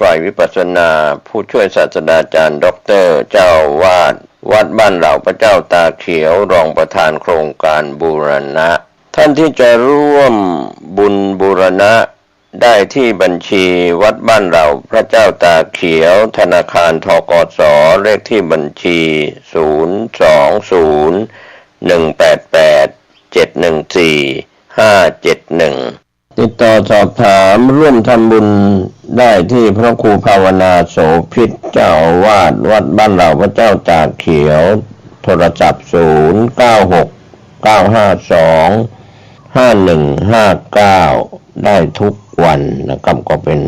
ฝ่ายวิปัสสนาผู้ช่วยศาสตราจารย์ด็อกเตอร์เจ้าวาดวัดบ้านเหล่าพระเจ้าตาเขียวรองประธานโครงการบูรณะท่านที่จะร่วมบุญบูรณะได้ที่บัญชีวัดบ้านเหล่าพระเจ้าตาเขียวธนาคารธกส.เลขที่บัญชี020188714-571ติดต่อสอบถามร่วมทำบุญได้ที่พระครูภาวนาโสภิตเจ้าอาวาสวัดบ้านเหล่าพระเจ้าตาเขียวโทรศัพท์0969525159ได้ทุกวันนะครับก็เป็น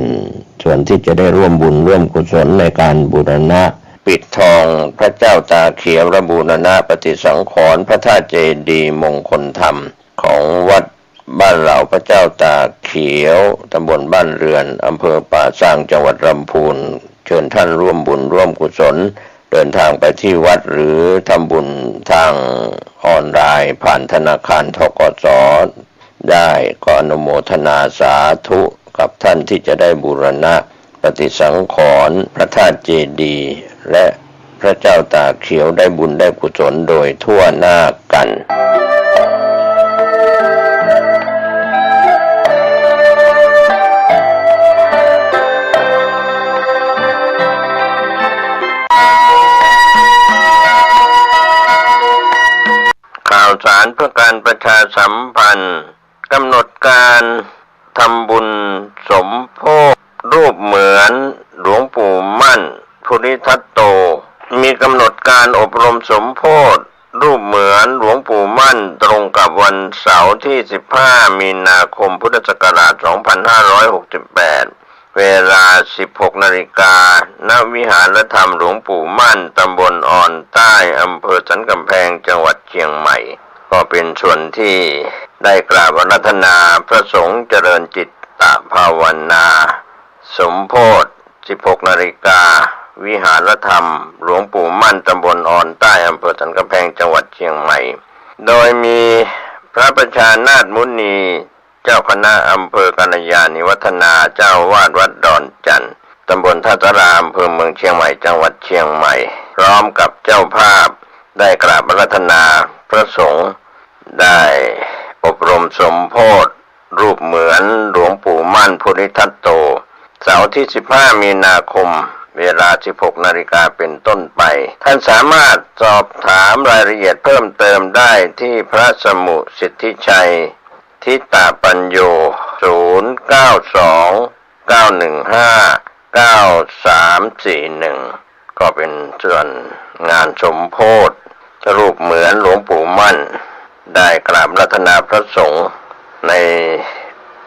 ส่วนที่จะได้ร่วมบุญร่วมกุศลในการบูรณะปิดทองพระเจ้าตาเขียวและบูรณะปฏิสังขรณ์พระธาตุเจดีย์มงคลธรรมของวัดบ้านเหล่าพระเจ้าตาเขียวตำบลบ้านเรือนอำเภอป่าซางจังหวัดลำพูนเชิญท่านร่วมบุญร่วมกุศลเดินทางไปที่วัดหรือทำบุญทางออนไลน์ผ่านธนาคารธกส.ได้ก็อนุโมทนาสาธุกับท่านที่จะได้บูรณะปฏิสังขรณ์พระธาตุเจดีย์และพระเจ้าตาเขียวได้บุญได้กุศลโดยทั่วหน้ากันข่าวสารเพื่อการประชาสัมพันธ์กำหนดการทำบุญสมโภชรูปเหมือนหลวงปู่มั่นภูริทัตโตมีกำหนดการอบรมสมโภชรูปเหมือนหลวงปู่มั่นตรงกับวันเสาร์ที่15มีนาคมพุทธศักราช2568เวลา 16 นาฬิกาณวิหารธรรมหลวงปู่มั่นตำบลอ่อนใต้อำเภอสันกำแพงจังหวัดเชียงใหม่ก็เป็นส่วนที่ได้กราบอาราธนาพระสงฆ์เจริญจิตตภาวนาสมโภช 16 นาฬิกาวิหารธรรมหลวงปู่มั่นตำบลอ่อนใต้อำเภอสันกำแพงจังหวัดเชียงใหม่โดยมีพระประชานาถมุนีเจ้าคณะอำเภอกัลยาณิวัฒนาเจ้าวาดวัดดอนจันทร์ตำบลท่าสาราอำเภอเมืองเชียงใหม่จังหวัดเชียงใหม่พร้อมกับเจ้าภาพได้กราบอาราธนาพระสงฆ์ได้อบรมสมโภชรูปเหมือนหลวงปู่มั่นภูริทัตโตเสาร์ที่15มีนาคมเวลา 16 นาฬิกาเป็นต้นไปท่านสามารถสอบถามรายละเอียดเพิ่มเติมได้ที่พระสมุสิทธิชัยทิตาปัญโย0929159341ก็เป็นส่วนงานสมโภชรูปเหมือนหลวงปู่มั่นได้กราบอาราธนาพระสงฆ์ใน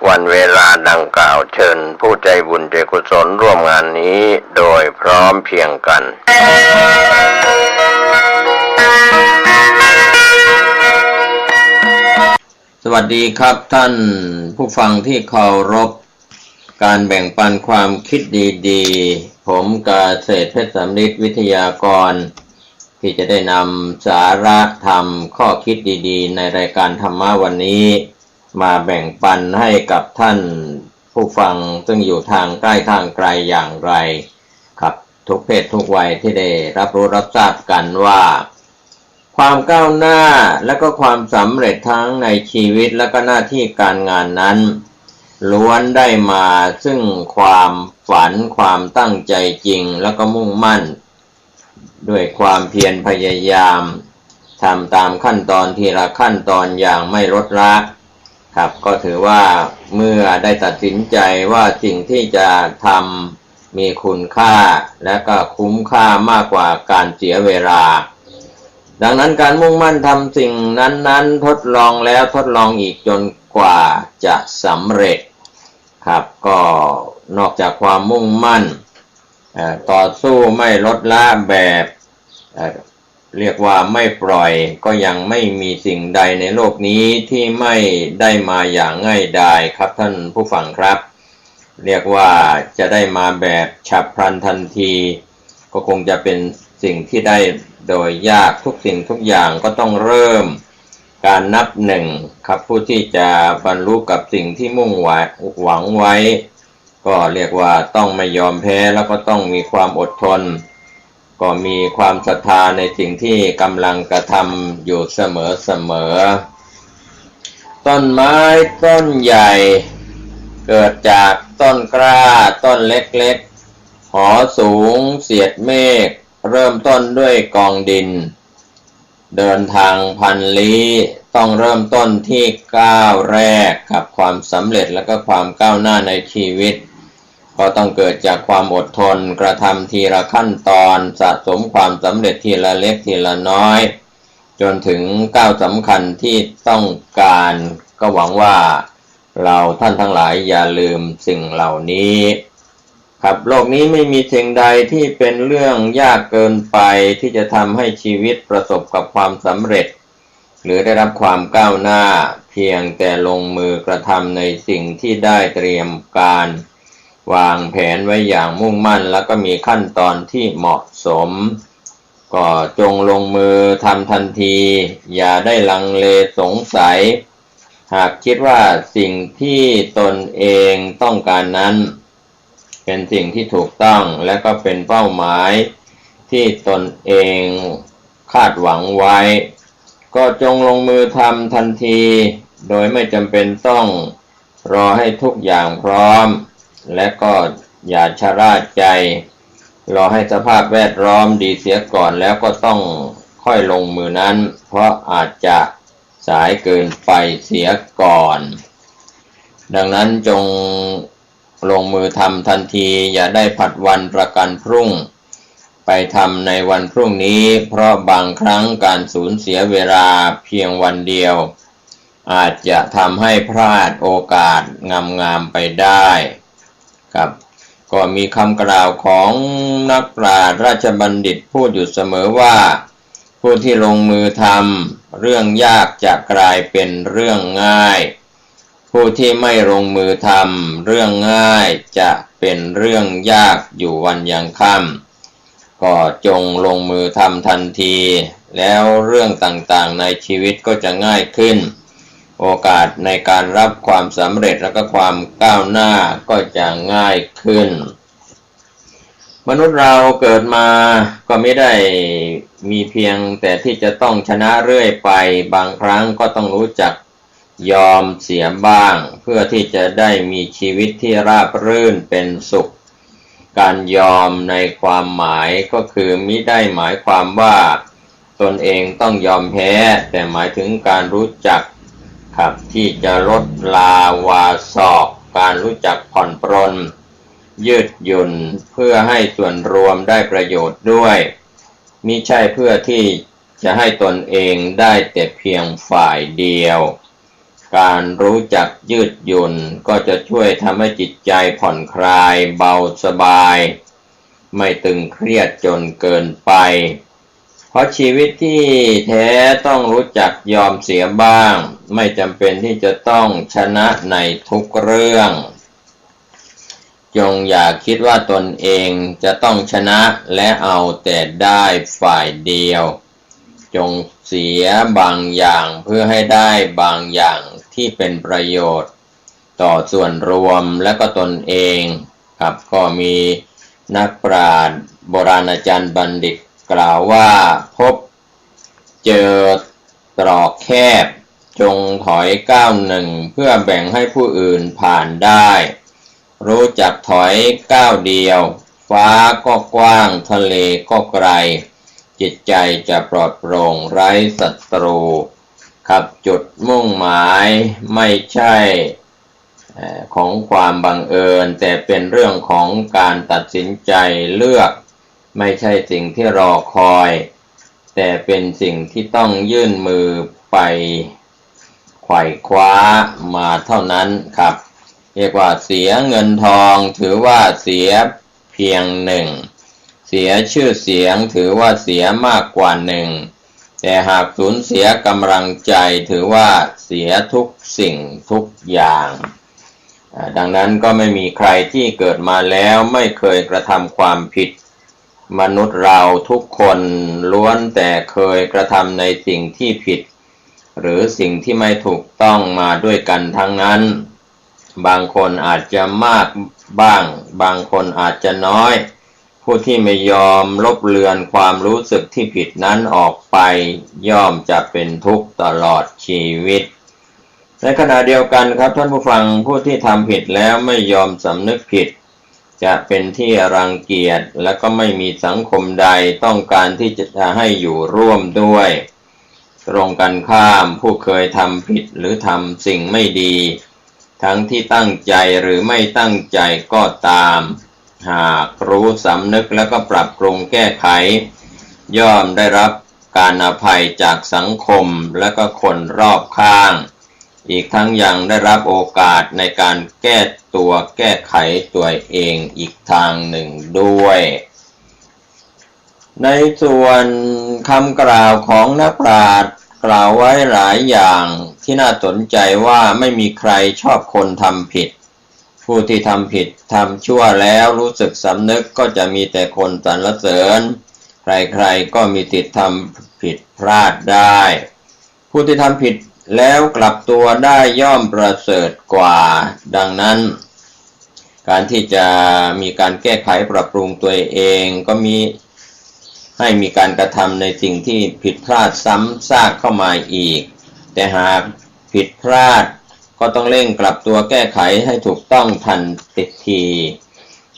วันเวลาดังกล่าวเชิญผู้ใจบุญใจกุศลร่วมงานนี้โดยพร้อมเพรียงกันสวัสดีครับท่านผู้ฟังที่เคารพการแบ่งปันความคิดดีๆผมกเกษตรเพชรสำริดวิทยากรที่จะได้นำสาระธรรมข้อคิดดีๆในรายการธรรมะวันนี้มาแบ่งปันให้กับท่านผู้ฟังซึ่งอยู่ทางใกล้ทางไกลอย่างไรครับทุกเพศทุกวัยที่ได้รับรู้รับทราบกันว่าความก้าวหน้าและก็ความสำเร็จทั้งในชีวิตและก็หน้าที่การงานนั้นล้วนได้มาซึ่งความฝันความตั้งใจจริงแล้วก็มุ่งมั่นด้วยความเพียรพยายามทำตามขั้นตอนทีละขั้นตอนอย่างไม่ลดละครับก็ถือว่าเมื่อได้ตัดสินใจว่าสิ่งที่จะทำมีคุณค่าและก็คุ้มค่ามากกว่าการเสียเวลาดังนั้นการมุ่งมั่นทำสิ่งนั้นๆทดลองแล้วทดลองอีกจนกว่าจะสำเร็จครับก็นอกจากความมุ่งมั่นต่อสู้ไม่ลดละแบบเรียกว่าไม่ปล่อยก็ยังไม่มีสิ่งใดในโลกนี้ที่ไม่ได้มาอย่างง่ายดายครับท่านผู้ฟังครับเรียกว่าจะได้มาแบบฉับพลันทันทีก็คงจะเป็นสิ่งที่ได้โดยยากทุกสิ่งทุกอย่างก็ต้องเริ่มการนับหนึ่งครับผู้ที่จะบรรลุกับสิ่งที่มุ่งหวังไว้ ก็เรียกว่าต้องไม่ยอมแพ้แล้วก็ต้องมีความอดทนก็มีความศรัทธาในสิ่งที่กำลังกระทำอยู่เสมอต้นไม้ต้นใหญ่เกิดจากต้นกล้าต้นเล็กๆหอสูงเสียดเมฆเริ่มต้นด้วยกองดินเดินทางพันลี้ต้องเริ่มต้นที่ก้าวแรกกับความสำเร็จและก็ความก้าวหน้าในชีวิตก็ต้องเกิดจากความอดทนกระทำทีละขั้นตอนสะสมความสำเร็จทีละเล็กทีละน้อยจนถึงก้าวสำคัญที่ต้องการก็หวังว่าเราท่านทั้งหลายอย่าลืมสิ่งเหล่านี้ครับโลกนี้ไม่มีสิ่งใดที่เป็นเรื่องยากเกินไปที่จะทำให้ชีวิตประสบกับความสำเร็จหรือได้รับความก้าวหน้าเพียงแต่ลงมือกระทำในสิ่งที่ได้เตรียมการวางแผนไว้อย่างมุ่งมั่นแล้วก็มีขั้นตอนที่เหมาะสมก็จงลงมือทำทันทีอย่าได้ลังเลสงสัยหากคิดว่าสิ่งที่ตนเองต้องการนั้นเป็นสิ่งที่ถูกต้องและก็เป็นเป้าหมายที่ตนเองคาดหวังไว้ก็จงลงมือทำทันทีโดยไม่จำเป็นต้องรอให้ทุกอย่างพร้อมและก็อย่าชะล่าใจรอให้สภาพแวดล้อมดีเสียก่อนแล้วก็ต้องค่อยลงมือนั้นเพราะอาจจะสายเกินไปเสียก่อนดังนั้นจงลงมือทำทันทีอย่าได้ผัดวันประกันพรุ่งไปทำในวันพรุ่งนี้เพราะบางครั้งการสูญเสียเวลาเพียงวันเดียวอาจจะทำให้พลาดโอกาสงามๆไปได้ครับก็มีคำกล่าวของนักปราชญ์ราชบัณฑิตพูดอยู่เสมอว่าผู้ที่ลงมือทำเรื่องยากจะกลายเป็นเรื่องง่ายผู้ที่ไม่ลงมือทำเรื่องง่ายจะเป็นเรื่องยากอยู่วันยังค่ำก็จงลงมือทำทันทีแล้วเรื่องต่างๆในชีวิตก็จะง่ายขึ้นโอกาสในการรับความสำเร็จและก็ความก้าวหน้าก็จะง่ายขึ้นมนุษย์เราเกิดมาก็ไม่ได้มีเพียงแต่ที่จะต้องชนะเรื่อยไปบางครั้งก็ต้องรู้จักยอมเสียบ้างเพื่อที่จะได้มีชีวิตที่ราบรื่นเป็นสุขการยอมในความหมายก็คือมิได้หมายความว่าตนเองต้องยอมแพ้แต่หมายถึงการรู้จักครับที่จะลดลาวาศอกการรู้จักผ่อนปรนยืดหยุ่นเพื่อให้ส่วนรวมได้ประโยชน์ด้วยมิใช่เพื่อที่จะให้ตนเองได้แต่เพียงฝ่ายเดียวการรู้จักยืดหยุ่นก็จะช่วยทำให้จิตใจผ่อนคลายเบาสบายไม่ตึงเครียดจนเกินไปเพราะชีวิตที่แท้ต้องรู้จักยอมเสียบ้างไม่จำเป็นที่จะต้องชนะในทุกเรื่องจงอย่าคิดว่าตนเองจะต้องชนะและเอาแต่ได้ฝ่ายเดียวจงเสียบางอย่างเพื่อให้ได้บางอย่างที่เป็นประโยชน์ต่อส่วนรวมและก็ตนเองครับก็มีนักปราชญ์โบราณอาจารย์บัณฑิตกล่าวว่าพบเจอตรอกแคบจงถอยก้าวหนึ่งเพื่อแบ่งให้ผู้อื่นผ่านได้รู้จักถอยก้าวเดียวฟ้าก็กว้างทะเลก็ไกลจิตใจจะปลอดโปร่งไร้ศัตรูครับจุดมุ่งหมายไม่ใช่ของความบังเอิญแต่เป็นเรื่องของการตัดสินใจเลือกไม่ใช่สิ่งที่รอคอยแต่เป็นสิ่งที่ต้องยื่นมือไปไขว่คว้ามาเท่านั้นครับเรียกว่าเสียเงินทองถือว่าเสียเพียงหนึ่งเสียชื่อเสียงถือว่าเสียมากกว่าหนึ่งแต่หากสูญเสียกำลังใจถือว่าเสียทุกสิ่งทุกอย่างดังนั้นก็ไม่มีใครที่เกิดมาแล้วไม่เคยกระทำความผิดมนุษย์เราทุกคนล้วนแต่เคยกระทำในสิ่งที่ผิดหรือสิ่งที่ไม่ถูกต้องมาด้วยกันทั้งนั้น บางคนอาจจะมากบ้างบางคนอาจจะน้อยผู้ที่ไม่ยอมลบเลือนความรู้สึกที่ผิดนั้นออกไปย่อมจะเป็นทุกข์ตลอดชีวิตในขณะเดียวกันครับท่านผู้ฟังผู้ที่ทำผิดแล้วไม่ยอมสำนึกผิดจะเป็นที่รังเกียจและก็ไม่มีสังคมใดต้องการที่จะให้อยู่ร่วมด้วยตรงกันข้ามผู้เคยทำผิดหรือทำสิ่งไม่ดีทั้งที่ตั้งใจหรือไม่ตั้งใจก็ตามหากรู้สำนึกแล้วก็ปรับปรุงแก้ไขย่อมได้รับการอภัยจากสังคมและก็คนรอบข้างอีกทั้งยังได้รับโอกาสในการแก้ตัวแก้ไขตัวเองอีกทางหนึ่งด้วยในส่วนคำกล่าวของนักปราชญ์กล่าวไว้หลายอย่างที่น่าสนใจว่าไม่มีใครชอบคนทำผิดผู้ที่ทำผิดทำชั่วแล้วรู้สึกสำนึกก็จะมีแต่คนสรรเสริญใครๆก็มีสิทธิ์ทำผิดพลาดได้ผู้ที่ทำผิดแล้วกลับตัวได้ย่อมประเสริฐกว่าดังนั้นการที่จะมีการแก้ไขปรับปรุงตัวเองก็ให้มีการกระทำในสิ่งที่ผิดพลาดซ้ำซากเข้ามาอีกแต่หากผิดพลาดก็ต้องเร่งกลับตัวแก้ไขให้ถูกต้องทันที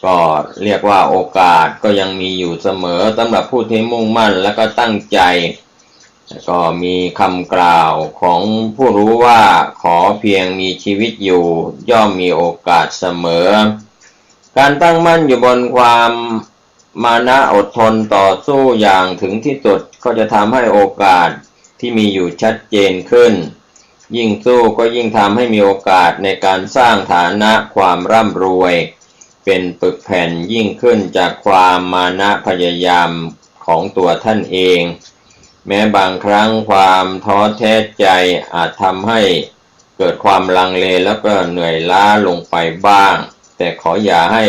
ก็เรียกว่าโอกาสก็ยังมีอยู่เสมอสำหรับผู้ที่มุ่งมั่นและก็ตั้งใจก็มีคำกล่าวของผู้รู้ว่าขอเพียงมีชีวิตอยู่ย่อมมีโอกาสเสมอการตั้งมั่นอยู่บนความมานะอดทนต่อสู้อย่างถึงที่สุดก็จะทำให้โอกาสที่มีอยู่ชัดเจนขึ้นยิ่งสู้ก็ยิ่งทำให้มีโอกาสในการสร้างฐานะความร่ำรวยเป็นปึกแผ่นยิ่งขึ้นจากความมานะพยายามของตัวท่านเองแม้บางครั้งความท้อแท้ใจอาจทำให้เกิดความลังเลแล้วก็เหนื่อยล้าลงไปบ้างแต่ขออย่าให้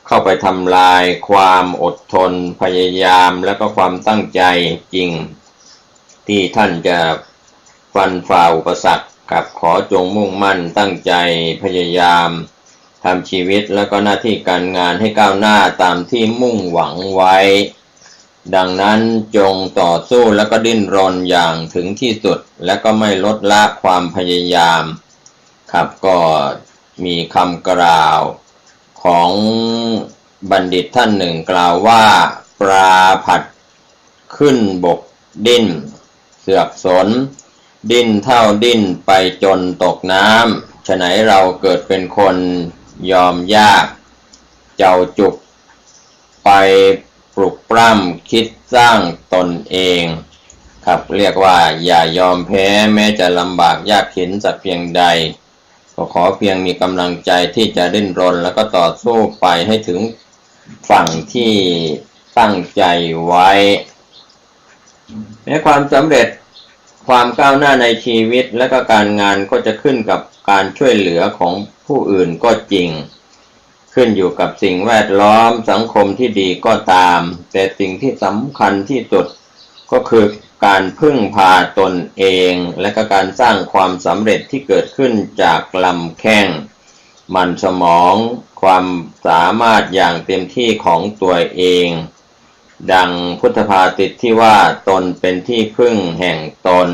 เข้าไปทำลายความอดทนพยายามและก็ความตั้งใจจริงที่ท่านจะฟันฝ่าอุปสรรคกับขอจงมุ่งมั่นตั้งใจพยายามทำชีวิตแล้วก็หน้าที่การงานให้ก้าวหน้าตามที่มุ่งหวังไว้ดังนั้นจงต่อสู้แล้วก็ดิ้นรนอย่างถึงที่สุดและก็ไม่ลดละความพยายามครับก็มีคำกล่าวของบัณฑิตท่านหนึ่งกล่าวว่าปลาผัดขึ้นบกดิ้นเสือกสนดิ้นเท่าดิ้นไปจนตกน้ำฉะไหนเราเกิดเป็นคนยอมยากเจ้าจุกไปปลุกปล้ำคิดสร้างตนเองครับเรียกว่าอย่ายอมแพ้แม้จะลำบากยากเข็ญสักเพียงใดก็ขอเพียงมีกำลังใจที่จะดิ้นรนแล้วก็ต่อสู้ไปให้ถึงฝั่งที่ตั้งใจไว้แม้ความสำเร็จความก้าวหน้าในชีวิตและก็การงานก็จะขึ้นกับการช่วยเหลือของผู้อื่นก็จริงขึ้นอยู่กับสิ่งแวดล้อมสังคมที่ดีก็ตามแต่สิ่งที่สำคัญที่สุดก็คือการพึ่งพาตนเองและก็การสร้างความสำเร็จที่เกิดขึ้นจากลำแข้งมันสมองความสามารถอย่างเต็มที่ของตัวเองดังพุทธภาษิตที่ว่าตนเป็นที่พึ่งแห่งตน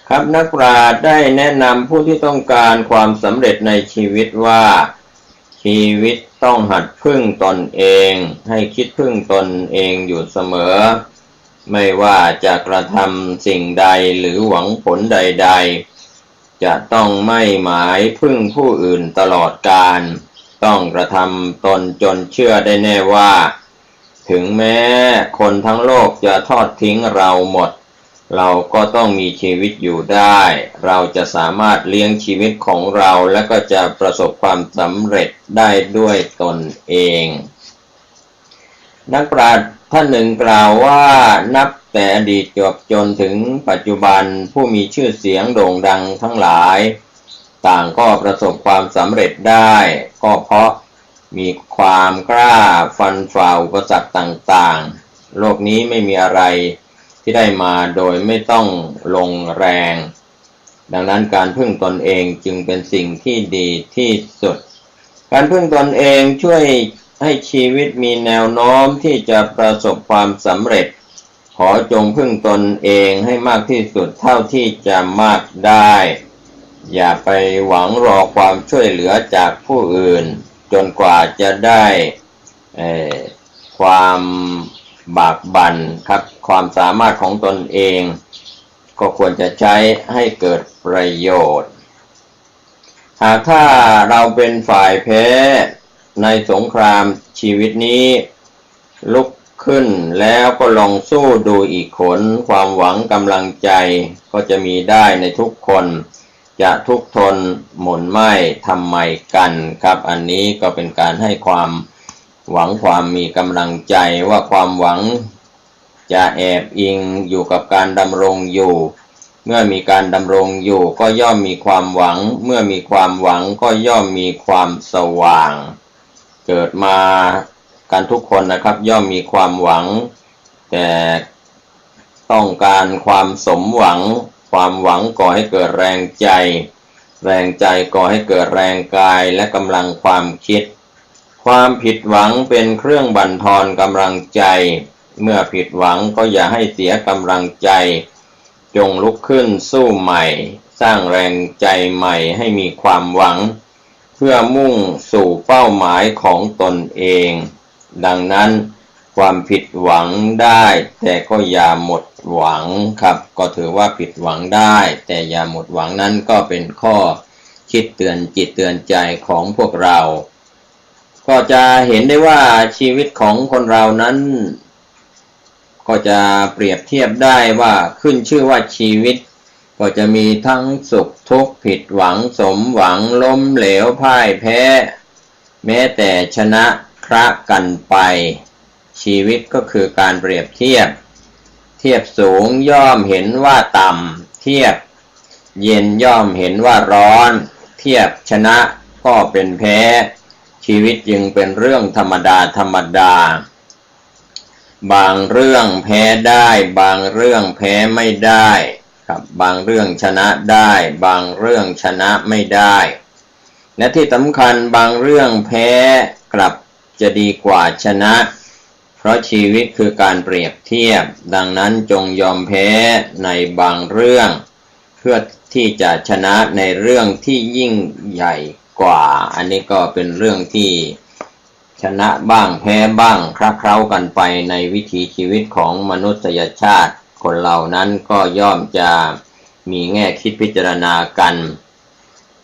ครับนักปราชญ์ได้แนะนำผู้ที่ต้องการความสำเร็จในชีวิตว่าชีวิตต้องหัดพึ่งตนเองให้คิดพึ่งตนเองอยู่เสมอไม่ว่าจะกระทำสิ่งใดหรือหวังผลใดๆจะต้องไม่หมายพึ่งผู้อื่นตลอดกาลต้องกระทำตนจนเชื่อได้แน่ว่าถึงแม้คนทั้งโลกจะทอดทิ้งเราหมดเราก็ต้องมีชีวิตอยู่ได้เราจะสามารถเลี้ยงชีวิตของเราและก็จะประสบความสำเร็จได้ด้วยตนเองนักปราชญ์ท่านหนึ่งกล่าวว่านับแต่อดีตจนถึงปัจจุบันผู้มีชื่อเสียงโด่งดังทั้งหลายต่างก็ประสบความสำเร็จได้ก็เพราะมีความกล้าฟันฝ่าอุปสรรคต่างๆโลกนี้ไม่มีอะไรที่ได้มาโดยไม่ต้องลงแรง ดังนั้นการพึ่งตนเองจึงเป็นสิ่งที่ดีที่สุดการพึ่งตนเองช่วยให้ชีวิตมีแนวโน้มที่จะประสบความสำเร็จขอจงพึ่งตนเองให้มากที่สุดเท่าที่จะมากได้อย่าไปหวังรอความช่วยเหลือจากผู้อื่นจนกว่าจะได้ความบากบั่นครับความสามารถของตนเองก็ควรจะใช้ให้เกิดประโยชน์หากถ้าเราเป็นฝ่ายแพ้ในสงครามชีวิตนี้ลุกขึ้นแล้วก็ลองสู้ดูอีกคนความหวังกำลังใจก็จะมีได้ในทุกคนจะทุกข์ทนหม่นไหม้ทำไมกันครับอันนี้ก็เป็นการให้ความหวังความมีกำลังใจว่าความหวังจะแอบอิงอยู่กับการดำรงอยู่เมื่อมีการดำรงอยู่ก็ย่อมมีความหวังเมื่อมีความหวังก็ย่อมมีความสว่างเกิดมากันทุกคนนะครับย่อมมีความหวังแต่ต้องการความสมหวังความหวังก่อให้เกิดแรงใจแรงใจก่อให้เกิดแรงกายและกำลังความคิดความผิดหวังเป็นเครื่องบั่นทอนกำลังใจเมื่อผิดหวังก็อย่าให้เสียกำลังใจจงลุกขึ้นสู้ใหม่สร้างแรงใจใหม่ให้มีความหวังเพื่อมุ่งสู่เป้าหมายของตนเองดังนั้นความผิดหวังได้แต่ก็อย่าหมดหวังครับก็ถือว่าผิดหวังได้แต่อย่าหมดหวังนั้นก็เป็นข้อคิดเตือนจิตเตือนใจของพวกเราก็จะเห็นได้ว่าชีวิตของคนเรานั้นก็จะเปรียบเทียบได้ว่าขึ้นชื่อว่าชีวิตก็จะมีทั้งสุขทุกข์ผิดหวังสมหวังล้มเหลวพ่ายแพ้แม้แต่ชนะคระกันไปชีวิตก็คือการเปรียบเทียบสูงย่อมเห็นว่าต่ำเทียบเย็นย่อมเห็นว่าร้อนเทียบชนะก็เป็นแพ้ชีวิตจึงเป็นเรื่องธรรมดาบางเรื่องแพ้ได้บางเรื่องแพ้ไม่ได้ครับบางเรื่องชนะได้บางเรื่องชนะไม่ได้และที่สำคัญบางเรื่องแพ้กลับจะดีกว่าชนะเพราะชีวิตคือการเปรียบเทียบดังนั้นจงยอมแพ้ในบางเรื่องเพื่อที่จะชนะในเรื่องที่ยิ่งใหญ่กว่าอันนี้ก็เป็นเรื่องที่ชนะบ้างแพ้บ้างคลักเคล้ากันไปในวิถีชีวิตของมนุษยชาติคนเหล่านั้นก็ย่อมจะมีแง่คิดพิจารณากัน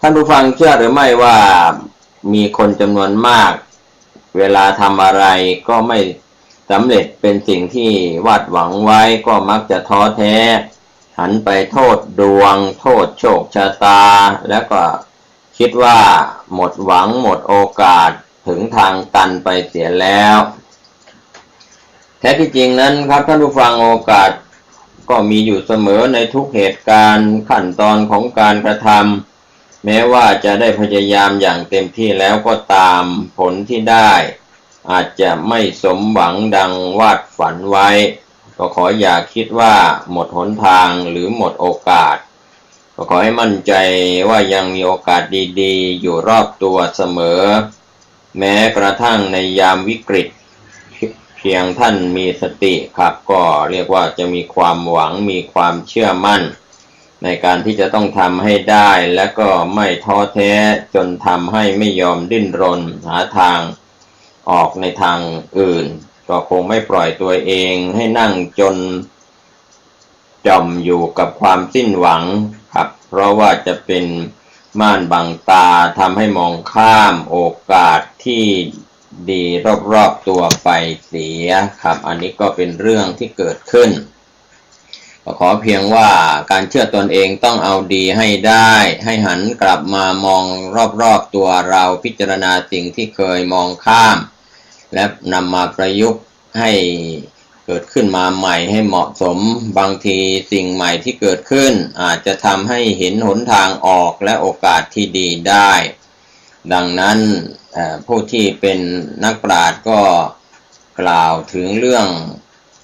ท่านผู้ฟังเชื่อหรือไม่ว่ามีคนจำนวนมากเวลาทำอะไรก็ไม่สำเร็จเป็นสิ่งที่วาดหวังไว้ก็มักจะท้อแท้หันไปโทษดวงโทษโชคชะตาแล้วก็คิดว่าหมดหวังหมดโอกาสถึงทางตันไปเสียแล้วแท้ที่จริงนั้นครับท่านผู้ฟังโอกาสก็มีอยู่เสมอในทุกเหตุการณ์ขั้นตอนของการกระทำแม้ว่าจะได้พยายามอย่างเต็มที่แล้วก็ตามผลที่ได้อาจจะไม่สมหวังดังวาดฝันไว้ก็ขออย่าคิดว่าหมดหนทางหรือหมดโอกาสก็ขอให้มั่นใจว่ายังมีโอกาสดีๆอยู่รอบตัวเสมอแม้กระทั่งในยามวิกฤตเพียงท่านมีสติครับก็เรียกว่าจะมีความหวังมีความเชื่อมั่นในการที่จะต้องทำให้ได้และก็ไม่ท้อแท้จนทำให้ไม่ยอมดิ้นรนหาทางออกในทางอื่นก็คงไม่ปล่อยตัวเองให้นั่งจนจมอยู่กับความสิ้นหวังครับเพราะว่าจะเป็นม่านบังตาทำให้มองข้ามโอกาสที่ดีรอบๆตัวไปเสียครับอันนี้ก็เป็นเรื่องที่เกิดขึ้นก็ขอเพียงว่าการเชื่อตนเองต้องเอาดีให้ได้ให้หันกลับมามองรอบๆตัวเราพิจารณาสิ่งที่เคยมองข้ามและนำมาประยุกต์ให้เกิดขึ้นมาใหม่ให้เหมาะสมบางทีสิ่งใหม่ที่เกิดขึ้นอาจจะทำให้เห็นหนทางออกและโอกาสที่ดีได้ดังนั้นผู้ที่เป็นนักปราชญ์ก็กล่าวถึงเรื่อง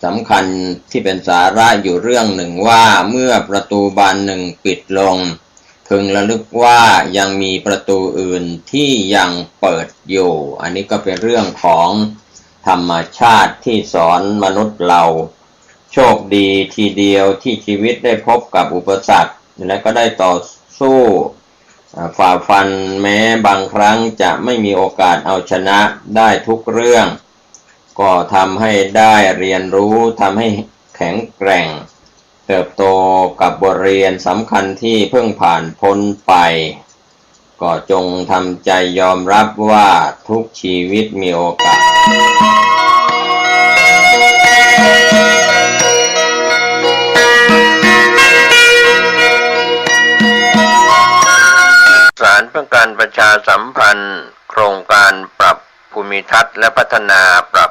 สำคัญที่เป็นสาระอยู่เรื่องหนึ่งว่าเมื่อประตูบานหนึ่งปิดลง พึงระลึกว่ายังมีประตูอื่นที่ยังเปิดอยู่อันนี้ก็เป็นเรื่องของธรรมชาติที่สอนมนุษย์เราโชคดีทีเดียวที่ชีวิตได้พบกับอุปสรรคและก็ได้ต่อสู้ฝ่าฟันแม้บางครั้งจะไม่มีโอกาสเอาชนะได้ทุกเรื่องก็ทำให้ได้เรียนรู้ทำให้แข็งแกร่งเติบโตกับบทเรียนสำคัญที่เพิ่งผ่านพ้นไปก็จงทำใจยอมรับว่าทุกชีวิตมีโอกาสศาลเพื่อการประชาสัมพันธ์โครงการปรับภูมิทัศน์และพัฒนาปรับ